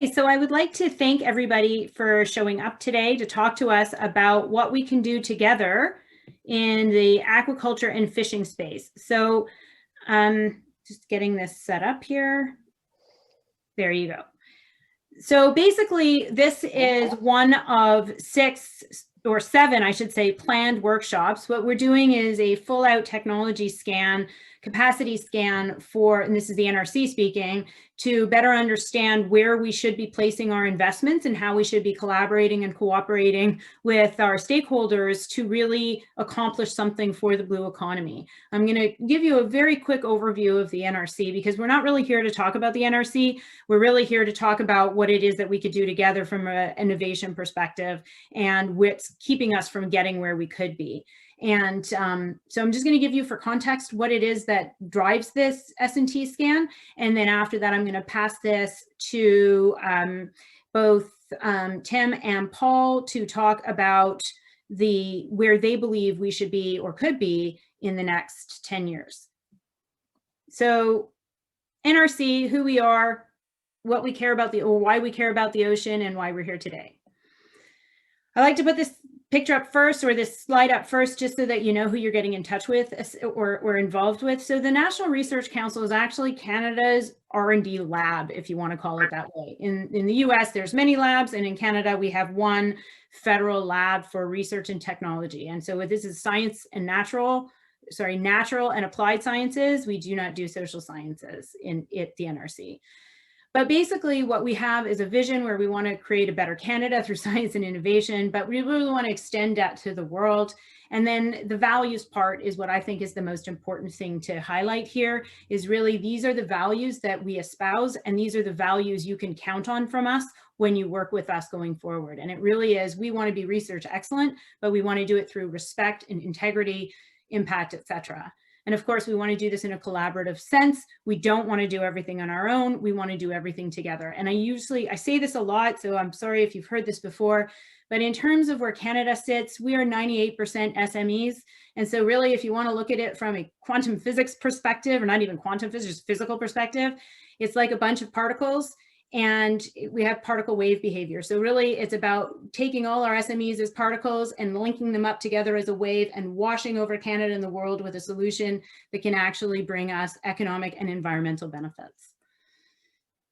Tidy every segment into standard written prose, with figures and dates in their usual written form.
So I would like to thank everybody for showing up today to talk to us about what we can do together in the aquaculture and fishing space. So just getting this set up here. There you go. So basically, this is one of 6 or 7, I should say, planned workshops. What we're doing is a full out technology scan, capacity scan for, and this is the NRC speaking, to better understand where we should be placing our investments and how we should be collaborating and cooperating with our stakeholders to really accomplish something for the blue economy. I'm going to give you a very quick overview of the NRC because we're not really here to talk about the NRC. We're really here to talk about what it is that we could do together from an innovation perspective and what's keeping us from getting where we could be. And so I'm just going to give you for context what it is that drives this S&T scan. And then after that, I'm going to pass this to both Tim and Paul to talk about where they believe we should be or could be in the next 10 years. So NRC, who we are, what we care about, or why we care about the ocean, and why we're here today. I like to put this picture up first, or this slide up first, just so that you know who you're getting in touch with or involved with. So the National Research Council is actually Canada's R&D lab, if you want to call it that way. In the US, there's many labs, and in Canada, we have one federal lab for research and technology. And so this is natural and applied sciences. We do not do social sciences at the NRC. But basically what we have is a vision where we want to create a better Canada through science and innovation, but we really want to extend that to the world. And then the values part is what I think is the most important thing to highlight here, is really these are the values that we espouse, and these are the values you can count on from us when you work with us going forward. And it really is, we want to be research excellent, but we want to do it through respect and integrity, impact, etc. And of course, we want to do this in a collaborative sense. We don't want to do everything on our own. We want to do everything together. And I say this a lot, so I'm sorry if you've heard this before, but in terms of where Canada sits, we are 98% SMEs. And so really, if you want to look at it from a quantum physics perspective, or not even quantum physics, just physical perspective, it's like a bunch of particles, and we have particle wave behavior. So really it's about taking all our SMEs as particles and linking them up together as a wave and washing over Canada and the world with a solution that can actually bring us economic and environmental benefits.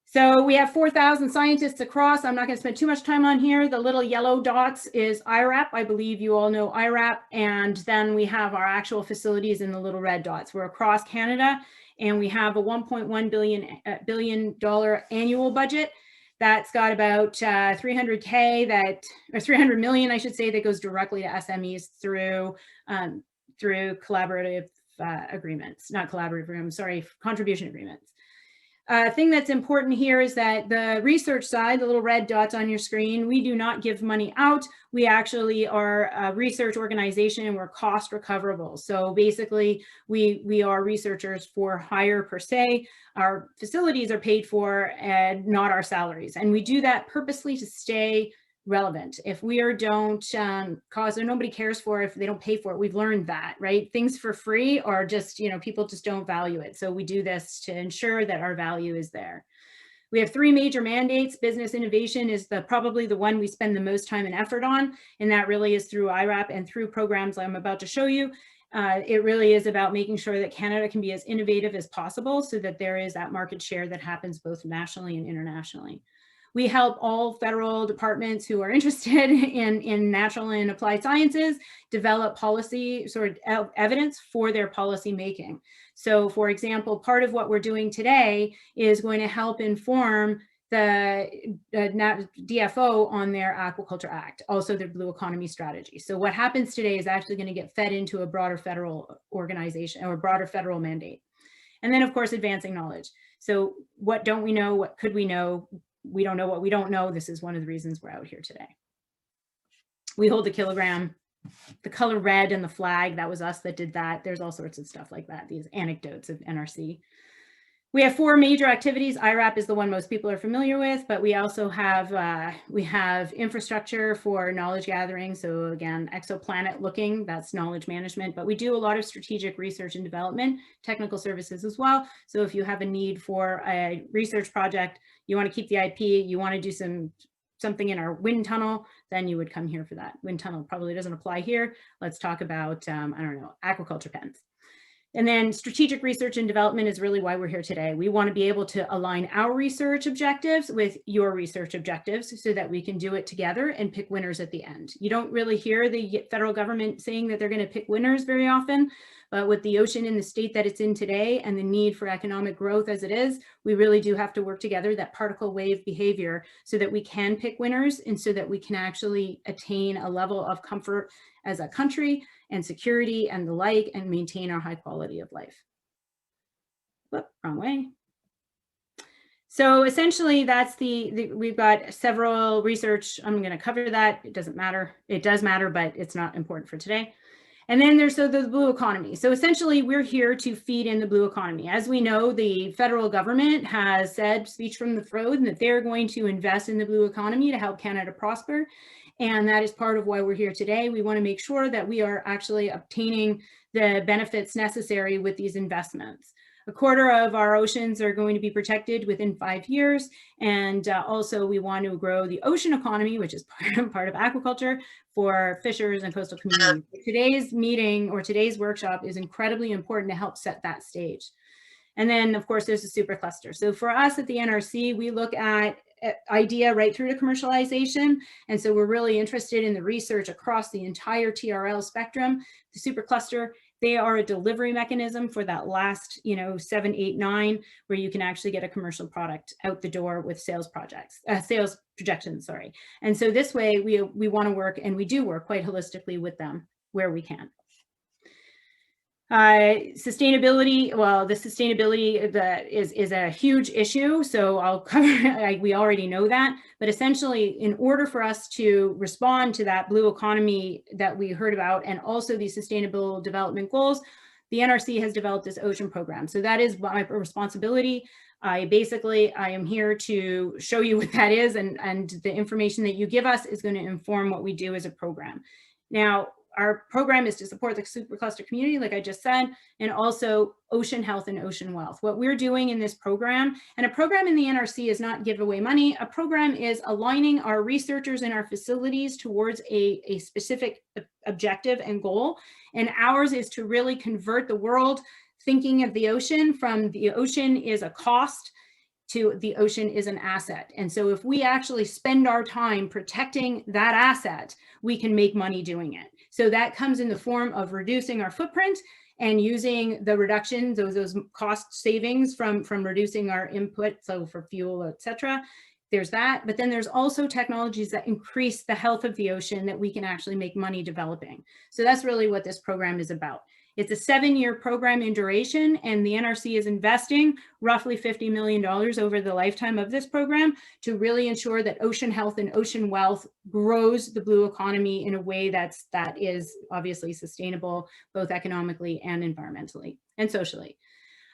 So we have 4,000 scientists across. I'm not going to spend too much time on here. The little yellow dots is IRAP. I believe you all know IRAP. And then we have our actual facilities in the little red dots. We're across Canada, and we have a $1.1 billion annual budget. That's got about 300 million, I should say, that goes directly to SMEs through collaborative agreements, not collaborative agreements, sorry, contribution agreements. Thing that's important here is that the research side, the little red dots on your screen, we do not give money out. We actually are a research organization, and we're cost recoverable. So basically, we are researchers for hire per se. Our facilities are paid for and not our salaries. And we do that purposely to stay relevant. If we don't cause, or nobody cares for it, if they don't pay for it, we've learned that, right? Things for free are just, people just don't value it. So we do this to ensure that our value is there. We have 3 major mandates. Business innovation is probably the one we spend the most time and effort on, and that really is through IRAP and through programs I'm about to show you. It really is about making sure that Canada can be as innovative as possible so that there is that market share that happens both nationally and internationally. We help all federal departments who are interested in natural and applied sciences develop policy evidence for their policy making. So for example, part of what we're doing today is going to help inform the DFO on their Aquaculture Act, also their Blue Economy Strategy. So what happens today is actually going to get fed into a broader federal organization or a broader federal mandate. And then of course, advancing knowledge. So what don't we know? What could we know? We don't know what we don't know. This is one of the reasons we're out here today. We hold the kilogram, the color red and the flag, that was us that did that. There's all sorts of stuff like that, these anecdotes of NRC. We have 4 major activities. IRAP is the one most people are familiar with, but we also have infrastructure for knowledge gathering. So again, exoplanet looking, that's knowledge management, but we do a lot of strategic research and development, technical services as well. So if you have a need for a research project, You want to keep the IP, you want to do something in our wind tunnel, then you would come here for that. Wind tunnel probably doesn't apply here. Let's talk about, I don't know, aquaculture pens. And then strategic research and development is really why we're here today. We want to be able to align our research objectives with your research objectives so that we can do it together and pick winners at the end. You don't really hear the federal government saying that they're going to pick winners very often, but with the ocean in the state that it's in today and the need for economic growth as it is, we really do have to work together, that particle wave behavior, so that we can pick winners and so that we can actually attain a level of comfort as a country and security and the like, and maintain our high quality of life. Whoop, wrong way. So essentially that's we've got several research. I'm going to cover that. It doesn't matter. It does matter, but it's not important for today. And then there's the blue economy. So essentially we're here to feed in the blue economy. As we know, the federal government has said, speech from the throne, that they're going to invest in the blue economy to help Canada prosper. And that is part of why we're here today. We want to make sure that we are actually obtaining the benefits necessary with these investments. A quarter of our oceans are going to be protected within 5 years. And also we want to grow the ocean economy, which is part of aquaculture, for fishers and coastal communities. Today's meeting or today's workshop is incredibly important to help set that stage. And then of course there's a super cluster. So for us at the NRC, we look at idea right through to commercialization. And so we're really interested in the research across the entire TRL spectrum. The supercluster, they are a delivery mechanism for that last, 7, 8, 9, where you can actually get a commercial product out the door with sales projections, sorry. And so this way we want to work, and we do work quite holistically with them where we can. Sustainability, well, the sustainability is a huge issue, so I'll cover, we already know that, but essentially in order for us to respond to that blue economy that we heard about and also these sustainable development goals, the NRC has developed this ocean program. So that is my responsibility. I am here to show you what that is, and the information that you give us is going to inform what we do as a program. Now, our program is to support the supercluster community, like I just said, and also ocean health and ocean wealth. What we're doing in this program, and a program in the NRC is not give away money, a program is aligning our researchers in our facilities towards a specific objective and goal. And ours is to really convert the world thinking of the ocean from the ocean is a cost to the ocean is an asset. And so if we actually spend our time protecting that asset, we can make money doing it. So that comes in the form of reducing our footprint and using the reductions, those cost savings from reducing our input, so for fuel, etc. There's that, but then there's also technologies that increase the health of the ocean that we can actually make money developing. So that's really what this program is about. It's a 7-year program in duration, and the NRC is investing roughly $50 million over the lifetime of this program to really ensure that ocean health and ocean wealth grows the blue economy in a way that is obviously sustainable, both economically and environmentally and socially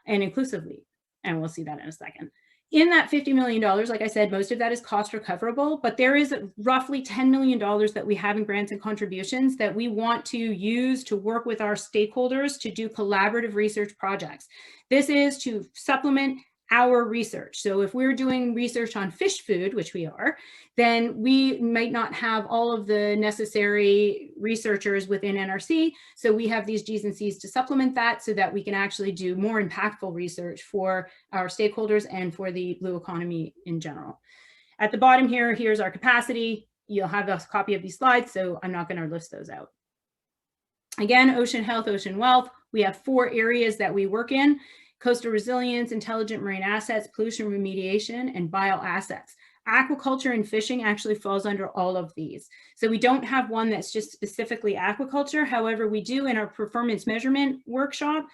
and inclusively. And we'll see that in a second. In that $50 million, like I said, most of that is cost recoverable, but there is roughly $10 million that we have in grants and contributions that we want to use to work with our stakeholders to do collaborative research projects. This is to supplement our research. So if we're doing research on fish food, which we are, then we might not have all of the necessary researchers within NRC. So we have these G's and C's to supplement that so that we can actually do more impactful research for our stakeholders and for the blue economy in general. At the bottom here, here's our capacity. You'll have a copy of these slides, so I'm not going to list those out. Again, ocean health, ocean wealth. We have 4 areas that we work in: coastal resilience, intelligent marine assets, pollution remediation, and bioassets. Aquaculture and fishing actually falls under all of these. So we don't have one that's just specifically aquaculture. However, we do in our performance measurement workshop,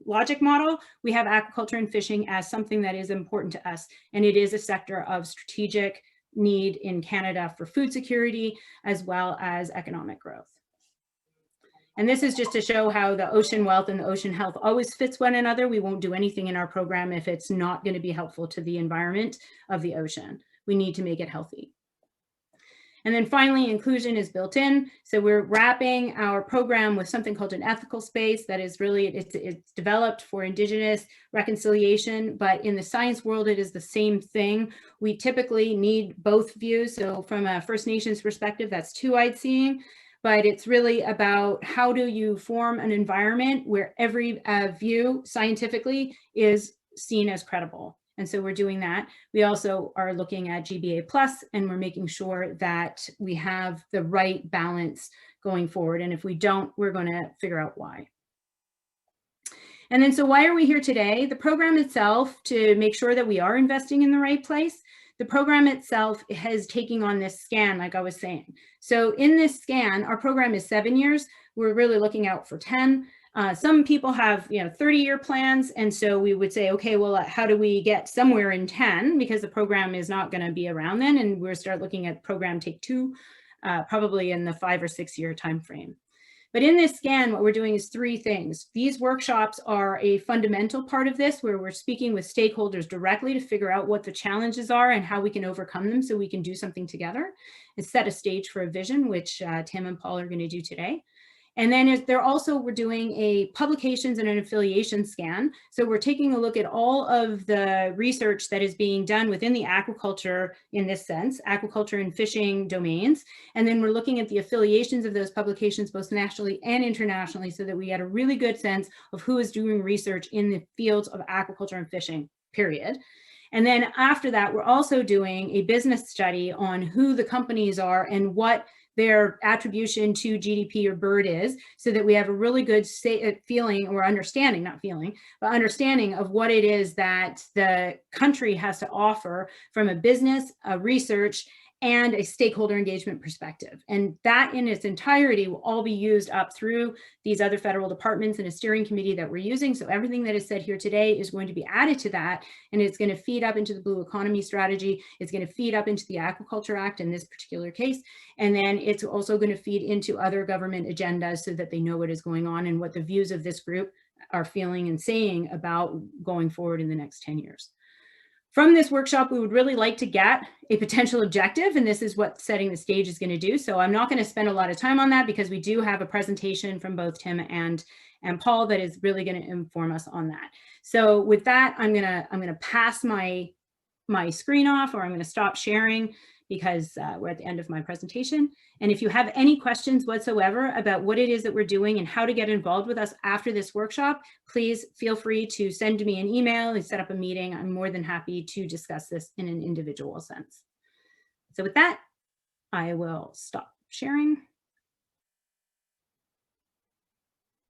logic model, we have aquaculture and fishing as something that is important to us. And it is a sector of strategic need in Canada for food security, as well as economic growth. And this is just to show how the ocean wealth and the ocean health always fits one another. We won't do anything in our program if it's not going to be helpful to the environment of the ocean. We need to make it healthy. And then finally, inclusion is built in. So we're wrapping our program with something called an ethical space that is really, it's developed for Indigenous reconciliation, but in the science world, it is the same thing. We typically need both views. So from a First Nations perspective, that's two-eyed seeing, but it's really about how do you form an environment where every view scientifically is seen as credible. And so we're doing that. We also are looking at GBA plus, and we're making sure that we have the right balance going forward. And if we don't, we're going to figure out why. And then, so why are we here today? The program itself, to make sure that we are investing in the right place, the program itself has taken on this scan, like I was saying. So in this scan, our program is 7 years. We're really looking out for 10. Some people have, 30-year plans. And so we would say, okay, well, how do we get somewhere in 10? Because the program is not going to be around then. And we'll start looking at program take 2, probably in the 5 or 6 year time frame. But in this scan, what we're doing is 3 things. These workshops are a fundamental part of this, where we're speaking with stakeholders directly to figure out what the challenges are and how we can overcome them so we can do something together and set a stage for a vision, which Tim and Paul are going to do today. And then we're doing a publications and an affiliation scan. So we're taking a look at all of the research that is being done within the aquaculture, in this sense, aquaculture and fishing domains. And then we're looking at the affiliations of those publications, both nationally and internationally, so that we get a really good sense of who is doing research in the fields of aquaculture and fishing, period. And then after that, we're also doing a business study on who the companies are and what their attribution to GDP or BERD is, so that we have a really good feeling or understanding, not feeling, but understanding of what it is that the country has to offer from a business, a research, and a stakeholder engagement perspective. And that in its entirety will all be used up through these other federal departments and a steering committee that we're using. So everything that is said here today is going to be added to that, and it's going to feed up into the Blue Economy Strategy. It's going to feed up into the Aquaculture Act in this particular case. And then it's also going to feed into other government agendas so that they know what is going on and what the views of this group are feeling and saying about going forward in the next 10 years. From this workshop, we would really like to get a potential objective, and this is what setting the stage is going to do. So I'm not going to spend a lot of time on that because we do have a presentation from both Tim and Paul that is really going to inform us on that. So with that, I'm gonna pass my screen off, or I'm going to stop sharing, because we're at the end of my presentation. And if you have any questions whatsoever about what it is that we're doing and how to get involved with us after this workshop, please feel free to send me an email and set up a meeting. I'm more than happy to discuss this in an individual sense. So with that, I will stop sharing.